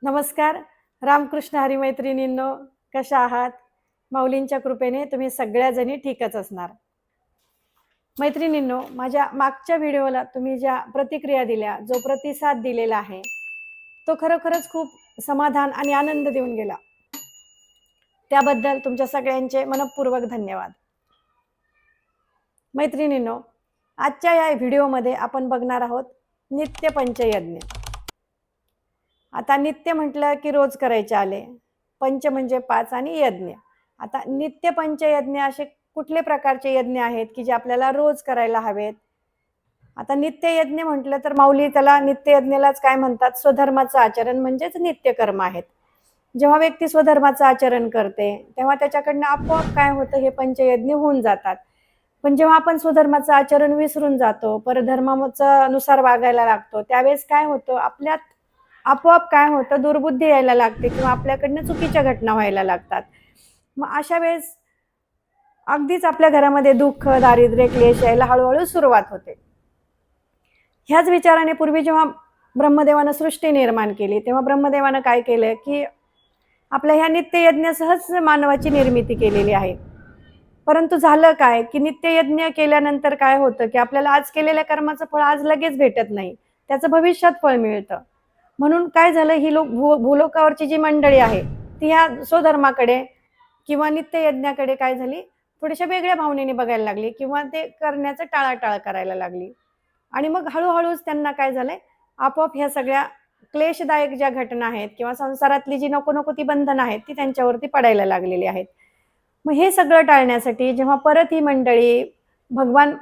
नमस्कार. रामकृष्ण हरी मैत्रिणींनो, कशा आहात? माऊलींच्या कृपेने तुम्ही सगळ्याजणी ठीकच असणार. मैत्रिणींनो, माझ्या मागच्या व्हिडिओला तुम्ही ज्या प्रतिक्रिया दिल्या, जो प्रतिसाद दिलेला आहे, तो खरोखरच खूप समाधान आणि आनंद देऊन गेला. त्याबद्दल तुमच्या सगळ्यांचे मनःपूर्वक धन्यवाद. मैत्रिणींनो, आजच्या या व्हिडिओमध्ये आपण बघणार आहोत नित्य पंचयज्ञ. आता नित्य म्हटलं की रोज करायचे आले. पंच म्हणजे 5 आणि यज्ञ. आता नित्य पंचयज्ञ असे कुठले प्रकारचे यज्ञ आहेत की जे आपल्याला रोज करायला हवेत? आता नित्य यज्ञ म्हटलं तर माऊली त्याला नित्य यज्ञालाच काय म्हणतात? स्वधर्माचं आचरण म्हणजेच नित्यकर्म आहेत. जेव्हा व्यक्ती स्वधर्माचं आचरण करते तेव्हा त्याच्याकडनं आपोआप काय होतं? हे पंचयज्ञ होऊन जातात. पण जेव्हा आपण स्वधर्माचं आचरण विसरून जातो, परधर्माच्या नुसार वागायला लागतो, त्यावेळेस काय होतं? आपल्यात आपोआप काय होतं? दुर्बुद्धी यायला लागते किंवा आपल्याकडनं चुकीच्या घटना व्हायला लागतात. मग अशा वेळेस अगदीच आपल्या घरामध्ये दुःख, दारिद्र्य, क्लेश यायला हळूहळू सुरुवात होते. ह्याच विचाराने पूर्वी जेव्हा ब्रह्मदेवानं सृष्टी निर्माण केली तेव्हा ब्रह्मदेवानं काय केलं की आपल्या ह्या नित्ययज्ञासहच मानवाची निर्मिती केलेली आहे. परंतु झालं काय की नित्ययज्ञ केल्यानंतर काय होतं की आपल्याला आज केलेल्या कर्माचं फळ आज लगेच भेटत नाही, त्याचं भविष्यात फळ मिळतं. म्हणून काय झालं, ही भूलोकावरची जी मंडळी आहे ती ह्या स्वधर्माकडे किंवा नित्ययज्ञाकडे काय झाली, थोड्याशा वेगळ्या भावनेने बघायला लागली किंवा ते करण्याचं टाळाटाळ करायला लागली. आणि मग हळूहळूच त्यांना काय झालंय, आपोआप ह्या सगळ्या क्लेशदायक ज्या घटना आहेत किंवा संसारातली जी नको नको ती बंधनं आहेत ती त्यांच्यावरती पडायला लागलेली आहेत. मग हे सगळं टाळण्यासाठी जेव्हा परत ही मंडळी भगवान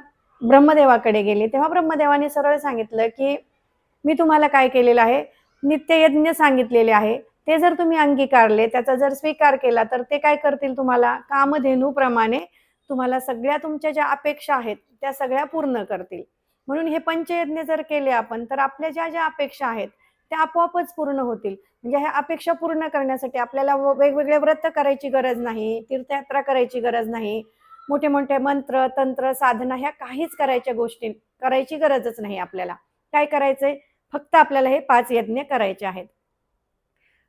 ब्रह्मदेवाकडे गेली तेव्हा ब्रह्मदेवाने सरळ सांगितलं की मी तुम्हाला काय केलेलं आहे, नित्ययज्ञ सांगितलेले आहे, ते जर तुम्ही अंगीकारले, त्याचा जर स्वीकार केला तर ते काय करतील? तुम्हाला कामधेनूप्रमाणे तुम्हाला सगळ्या तुमच्या ज्या अपेक्षा आहेत त्या सगळ्या पूर्ण करतील. म्हणून हे पंचयज्ञ जर केले आपण तर आपल्या ज्या ज्या अपेक्षा आहेत त्या आपोआपच पूर्ण होतील. म्हणजे ह्या अपेक्षा पूर्ण करण्यासाठी आपल्याला वेगवेगळे व्रत करायची गरज नाही, तीर्थयात्रा करायची गरज नाही, मोठे मोठे मंत्र, तंत्र, साधना ह्या काहीच करायची गरजच नाही आपल्याला. काय करायचंय? फक्त आपल्याला हे 5 यज्ञ करायचे आहेत.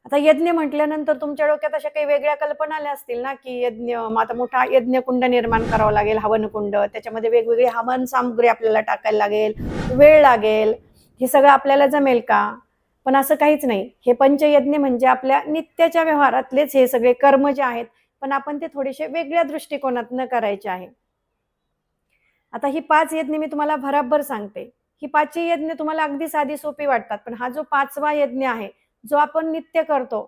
आता यज्ञ म्हटल्यानंतर तुमच्या डोक्यात अशा काही वेगळ्या कल्पना आल्या असतील ना की यज्ञ, आता मोठा यज्ञकुंड निर्माण करावा लागेल, हवनकुंड, त्याच्यामध्ये वेगवेगळी हवन सामुग्री आपल्याला टाकायला लागेल, वेळ लागेल, हे सगळं आपल्याला जमेल का? पण असं काहीच नाही. हे पंचयज्ञ म्हणजे आपल्या नित्याच्या व्यवहारातलेच हे सगळे कर्म जे आहेत, पण आपण ते थोडेसे वेगळ्या दृष्टिकोनातनं करायचे आहे. आता ही 5 यज्ञ मी तुम्हाला भराभर सांगते. ही 5 यज्ञ तुम्हाला अगदी साधी सोपी वाटतात, पण हा जो 5वा यज्ञ आहे जो आपण नित्य करतो,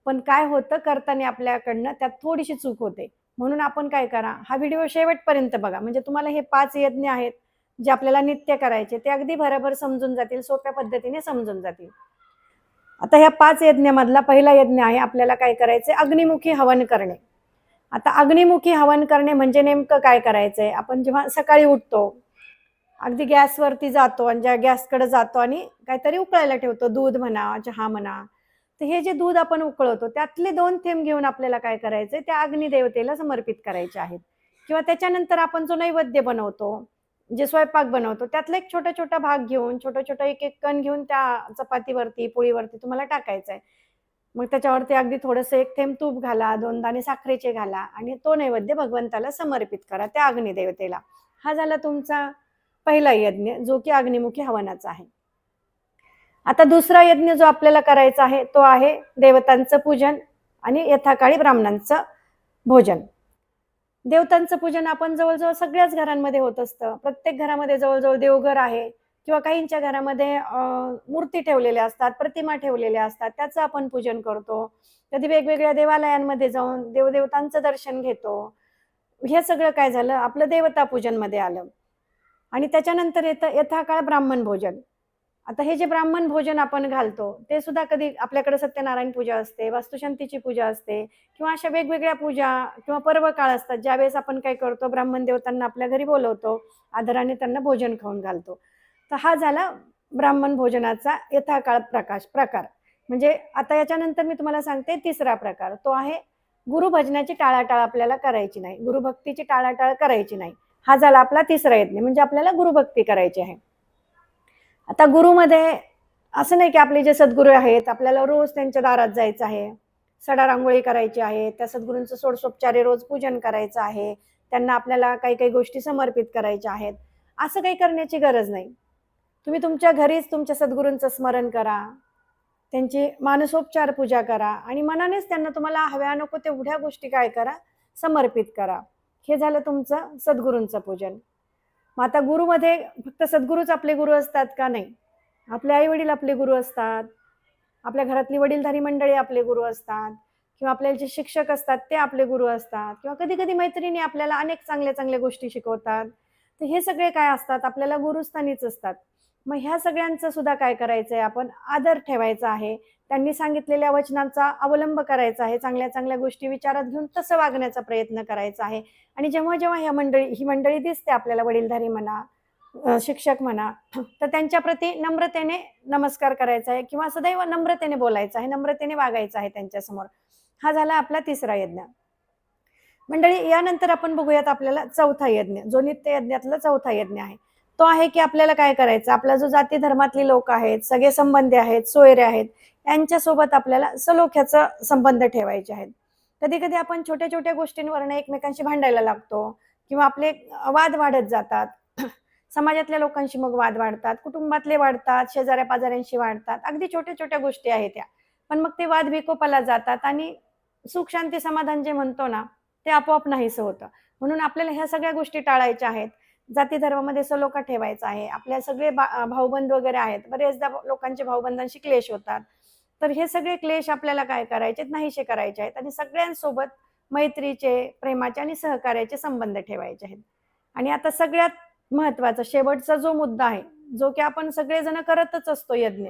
पण काय होतं करताना आपल्याकडनं त्यात थोडीशी चूक होते. म्हणून आपण काय करा, हा व्हिडिओ शेवटपर्यंत बघा, म्हणजे तुम्हाला हे 5 यज्ञ आहेत जे आपल्याला नित्य करायचे ते अगदी भराभर समजून जातील, सोप्या पद्धतीने समजून जातील. आता ह्या 5 यज्ञामधला पहिला यज्ञ आहे, आपल्याला काय करायचंय? अग्निमुखी हवन करणे. आता अग्निमुखी हवन करणे म्हणजे नेमकं काय करायचंय? आपण जेव्हा सकाळी उठतो, अगदी गॅसवरती जातो आणि ज्या गॅसकडे जातो आणि काहीतरी उकळायला ठेवतो, दूध म्हणा, चहा म्हणा, तर हे जे दूध आपण उकळवतो त्यातले 2 थेंब घेऊन आपल्याला काय करायचंय? त्या अग्निदेवतेला समर्पित करायचे आहेत. किंवा त्याच्यानंतर आपण जो नैवेद्य बनवतो, जे स्वयंपाक बनवतो, त्यातला एक छोटा छोटा भाग घेऊन, छोटा छोटा एक एक कण घेऊन त्या चपातीवरती, पोळीवरती तुम्हाला टाकायचा आहे. मग त्याच्यावरती अगदी थोडंसं 1 थेंब तूप घाला, 2 दाणे साखरेचे घाला आणि तो नैवेद्य भगवंताला समर्पित करा, त्या अग्निदेवतेला. हा झाला तुमचा पहिला यज्ञ, जो की अग्निमुखी हवनाचा आहे. आता दुसरा यज्ञ जो आपल्याला करायचा आहे तो आहे देवतांचं पूजन आणि यथाकाळी ब्राह्मणांचं भोजन. देवतांचं पूजन आपण जवळजवळ सगळ्याच घरांमध्ये होत असतं. प्रत्येक घरामध्ये जवळजवळ देवघर आहे किंवा काहींच्या घरामध्ये मूर्ती ठेवलेल्या असतात, प्रतिमा ठेवलेल्या असतात, त्याचं आपण पूजन करतो. कधी वेगवेगळ्या देवालयांमध्ये जाऊन देवदेवतांचं दर्शन घेतो. हे सगळं काय झालं? आपलं देवता पूजनमध्ये आलं. आणि त्याच्यानंतर येतं यथाकाळ ब्राह्मण भोजन. आता हे जे ब्राह्मण भोजन आपण घालतो ते सुद्धा कधी आपल्याकडे सत्यनारायण पूजा असते, वास्तुशांतीची पूजा असते किंवा अशा वेगवेगळ्या पूजा किंवा पर्व काळ असतात, ज्यावेळेस आपण काय करतो? ब्राह्मण देवतांना आपल्या घरी बोलवतो, आदराने त्यांना भोजन खाऊन घालतो. तर हा झाला ब्राह्मण भोजनाचा यथाकाळ प्रकार. म्हणजे आता याच्यानंतर मी तुम्हाला सांगते तिसरा प्रकार, तो आहे गुरुभजनाची टाळाटाळ आपल्याला करायची नाही, गुरुभक्तीची टाळाटाळ करायची नाही. हा झाला आपला तिसरा यज्ञ, म्हणजे आपल्याला गुरुभक्ती करायची आहे. आता गुरुमध्ये असं नाही की आपले जे सद्गुरू आहेत आपल्याला रोज त्यांच्या दारात जायचं आहे, सडा रांगोळी करायची आहे, त्या सद्गुरूंचं षोडशोपचारे रोज पूजन करायचं आहे, त्यांना आपल्याला काही काही गोष्टी समर्पित करायच्या आहेत, असं काही करण्याची गरज नाही. तुम्ही तुमच्या घरीच तुमच्या सद्गुरूंचं स्मरण करा, त्यांची मानसोपचार पूजा करा आणि मनानेच त्यांना तुम्हाला हव्या नको तेवढ्या गोष्टी काय करा, समर्पित करा. हे झालं तुमचं सद्गुरूंचं पूजन. मग आता गुरुमध्ये फक्त सद्गुरूच आपले गुरु असतात का? नाही. आपले आई वडील आपले गुरु असतात, आपल्या घरातली वडीलधारी मंडळी आपले गुरु असतात किंवा आपले जे शिक्षक असतात ते आपले गुरु असतात किंवा कधी कधी मैत्रिणी आपल्याला अनेक चांगल्या चांगल्या गोष्टी शिकवतात. तर हे सगळे काय असतात, आपल्याला गुरुस्थानीच असतात. मग ह्या सगळ्यांचं सुद्धा काय करायचंय, आपण आदर ठेवायचा आहे, त्यांनी सांगितलेल्या वचनांचा अवलंब करायचा आहे, चांगल्या चांगल्या गोष्टी विचारात घेऊन तसं वागण्याचा प्रयत्न करायचा आहे. आणि जेव्हा जेव्हा ही मंडळी दिसते आपल्याला, वडीलधारी म्हणा, शिक्षक म्हणा, तर त्यांच्या प्रती नम्रतेने नमस्कार करायचा आहे किंवा सदैव नम्रतेने बोलायचं आहे, नम्रतेने वागायचं आहे त्यांच्यासमोर. हा झाला आपला तिसरा यज्ञ. मंडळी, यानंतर आपण बघूयात आपल्याला चौथा यज्ञ, जो नित्य यज्ञातला चौथा यज्ञ आहे. तो आहे की आपल्याला काय करायचं, आपला जो जाती धर्मातली लोक आहेत, सगळे संबंधी आहेत, सोयरे आहेत, यांच्यासोबत आपल्याला सलोख्याचा संबंध ठेवायचे आहेत. कधी कधी आपण छोट्या छोट्या गोष्टींवरनं एकमेकांशी भांडायला लागतो किंवा आपले वाद वाढत जातात. समाजातल्या लोकांशी मग वाद वाढतात, कुटुंबातले वाढतात, शेजाऱ्या पाजाऱ्यांशी वाढतात, अगदी छोट्या छोट्या गोष्टी आहेत त्या. पण मग ते वाद विकोपाला जातात आणि सुख शांती समाधान जे म्हणतो ना, ते आपोआप नाहीसं होतं. म्हणून आपल्याला ह्या सगळ्या गोष्टी टाळायच्या आहेत. जाती धर्मामध्ये सलोखा ठेवायचा आहे. आपल्या सगळे भाऊबंद वगैरे आहेत, बरेचदा लोकांचे भाऊबंदांशी क्लेश होतात. तर हे सगळे क्लेश आपल्याला काय करायचे, नाहीसे करायचे आहेत आणि सगळ्यांसोबत मैत्रीचे, प्रेमाचे आणि सहकार्याचे संबंध ठेवायचे आहेत. आणि आता सगळ्यात महत्वाचा शेवटचा जो मुद्दा आहे, जो की आपण सगळेजण करतच असतो यज्ञ,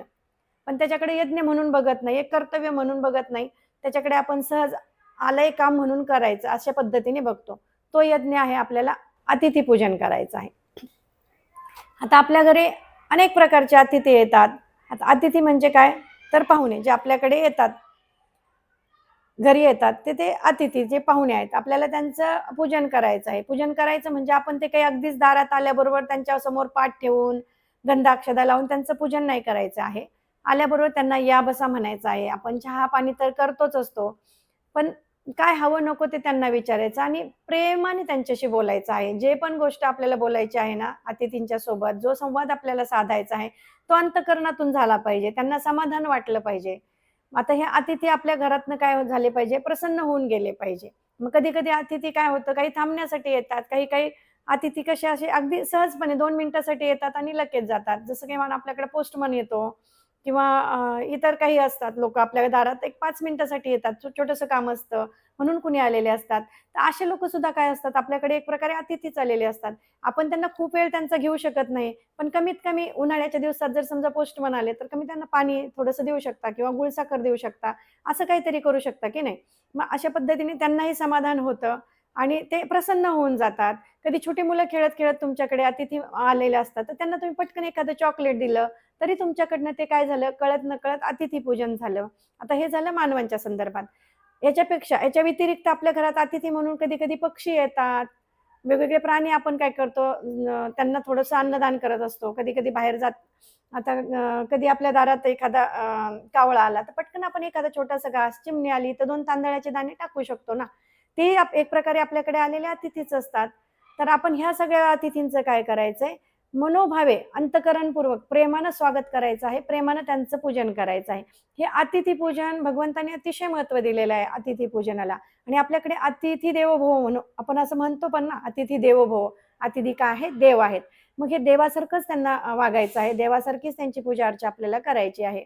पण त्याच्याकडे यज्ञ म्हणून बघत नाही, एक कर्तव्य म्हणून बघत नाही, त्याच्याकडे आपण सहज आलंय काम म्हणून करायचं अशा पद्धतीने बघतो. तो यज्ञ आहे आपल्याला अतिथी पूजन करायचं आहे. आता आपल्या घरी अनेक प्रकारचे अतिथी येतात. आता अतिथी म्हणजे काय, तर पाहुणे जे आपल्याकडे येतात, घरी येतात, ते अतिथी जे पाहुणे आहेत, आपल्याला त्यांचं पूजन करायचं आहे. पूजन करायचं म्हणजे आपण ते काही अगदीच दारात आल्याबरोबर त्यांच्या समोर पाठ ठेवून गंधाक्षदा लावून त्यांचं पूजन नाही करायचं आहे. आल्याबरोबर त्यांना या बसा म्हणायचं आहे. आपण चहा पाणी तर करतोच असतो, पण काय हवं नको ते त्यांना विचारायचं आणि प्रेमाने त्यांच्याशी बोलायचं आहे. जे पण गोष्ट आपल्याला बोलायची आहे ना अतिथींच्या सोबत, जो संवाद आपल्याला साधायचा आहे, तो अंतःकरणातून झाला पाहिजे, त्यांना समाधान वाटलं पाहिजे. आता हे अतिथी आपल्या घरातनं काय झाले पाहिजे, प्रसन्न होऊन गेले पाहिजे. मग कधी कधी अतिथी काय होतं, काही थांबण्यासाठी येतात, काही काही अतिथी कसे असे अगदी सहजपणे 2 मिनिटासाठी येतात आणि लगेच जातात. जसं काही म्हणा आपल्याकडे पोस्टमन येतो किंवा इतर काही असतात लोक आपल्या दारात एक 5 मिनिटासाठी येतात, छोटंसं काम असतं म्हणून कुणी आलेले असतात. तर असे लोक सुद्धा काय असतात, आपल्याकडे एक प्रकारे अतिथीच आलेले असतात. आपण त्यांना खूप वेळ त्यांचा घेऊ शकत नाही, पण कमीत कमी उन्हाळ्याच्या दिवसात जर समजा पोस्टमन आले तर कमी त्यांना पाणी थोडंसं देऊ शकता किंवा गुळसाखर देऊ शकता, असं काहीतरी करू शकता की नाही. मग अशा पद्धतीने त्यांनाही समाधान होतं आणि ते प्रसन्न होऊन जातात. कधी छोटी मुलं खेळत खेळत तुमच्याकडे अतिथी आलेले असतात, तर त्यांना तुम्ही पटकन एखादं चॉकलेट दिलं तरी तुमच्याकडनं ते काय झालं, कळत नकळत अतिथी पूजन झालं. आता हे झालं मानवांच्या संदर्भात. याच्या व्यतिरिक्त आपल्या घरात अतिथी म्हणून कधी कधी पक्षी येतात, वेगवेगळे प्राणी आपण काय करतो, त्यांना थोडंसं अन्नदान करत असतो. कधी कधी बाहेर जात, आता कधी आपल्या दारात एखादा कावळा आला तर पटकन आपण एखादा छोटासा घास, चिमणी आली तर 2 तांदळाचे दाणे टाकू शकतो ना. ते एक प्रकारे आपल्याकडे आलेले अतिथीच असतात. तर आपण ह्या सगळ्या अतिथींचं काय करायचंय, मनोभावे अंतकरणपूर्वक प्रेमानं स्वागत करायचं आहे, प्रेमानं त्यांचं पूजन करायचं आहे. हे अतिथी पूजन भगवंतांनी अतिशय महत्त्व दिलेलं आहे अतिथी पूजनाला. आणि आपल्याकडे अतिथी देवो भव म्हणून आपण असं म्हणतो पण ना, अतिथी देवो भव. अतिथी काय आहेत, देव आहेत. मग हे देवासारखंच त्यांना वागायचं आहे, देवासारखीच त्यांची पूजा अर्चा आपल्याला करायची आहे.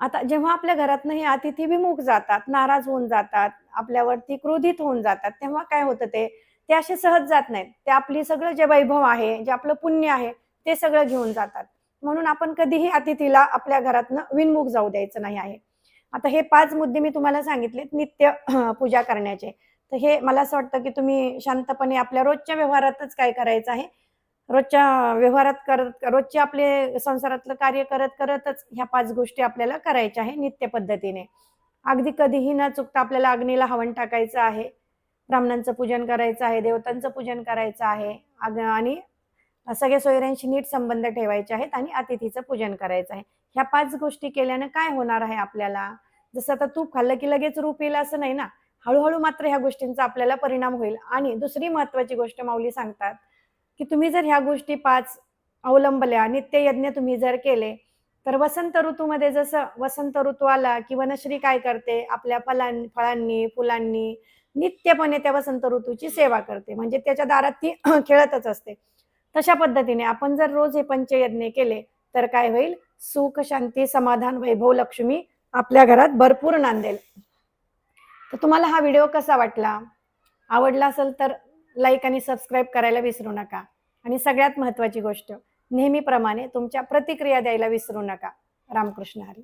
आता जेव्हा आपल्या घरातनं हे अतिथी विमुख जातात, नाराज होऊन जातात, आपल्यावरती क्रोधित होऊन जातात, तेव्हा काय होतं, ते असे सहज जात नाहीत. ते आपली सगळं जे वैभव आहे, जे आपलं पुण्य आहे, ते सगळं घेऊन जातात. म्हणून आपण कधीही अतिथीला आपल्या घरातनं विनमुख जाऊ द्यायचं नाही आहे. आता हे 5 मुद्दे मी तुम्हाला सांगितलेत नित्य पूजा करण्याचे. तर हे मला असं वाटतं, की तुम्ही शांतपणे आपल्या रोजच्या व्यवहारातच काय करायचं आहे, रोजच्या व्यवहारात करत रोजचे आपले संसारातलं कार्य करत करतच ह्या 5 गोष्टी आपल्याला करायच्या आहे नित्य पद्धतीने. अगदी कधीही न चुकता आपल्याला अग्नीला हवन टाकायचं आहे, ब्राह्मणांचं पूजन करायचं आहे, देवतांचं पूजन करायचं आहे, आणि सगळ्या सोयऱ्यांशी नीट संबंध ठेवायचे आहेत आणि अतिथीचं पूजन करायचं आहे. ह्या 5 गोष्टी केल्यानं काय होणार आहे आपल्याला? जसं आता तूप खाल्लं की लगेच रूप येईल असं नाही ना. हळू मात्र ह्या गोष्टींचा आपल्याला परिणाम होईल. आणि दुसरी महत्त्वाची गोष्ट माऊली सांगतात, की तुम्ही जर ह्या गोष्टी 5 अवलंबल्या, नित्ययज्ञ तुम्ही जर केले, तर वसंत ऋतूमध्ये जसं वसंत ऋतू आला की वनश्री काय करते, आपल्या फळांनी, फुलांनी नित्यपणे त्या वसंत ऋतूची सेवा करते. म्हणजे त्याच्या दारात ती खेळतच असते. तशा पद्धतीने आपण जर रोज हे पंचयज्ञ केले, तर काय होईल? सुख, शांती, समाधान, वैभव, लक्ष्मी आपल्या घरात भरपूर नांदेल. तर तुम्हाला हा व्हिडिओ कसा वाटला? आवडला असेल तर लाईक आणि सबस्क्राईब करायला विसरू नका. आणि सगळ्यात महत्त्वाची गोष्ट, नेहमीप्रमाणे तुमच्या प्रतिक्रिया द्यायला विसरू नका. रामकृष्ण हरी.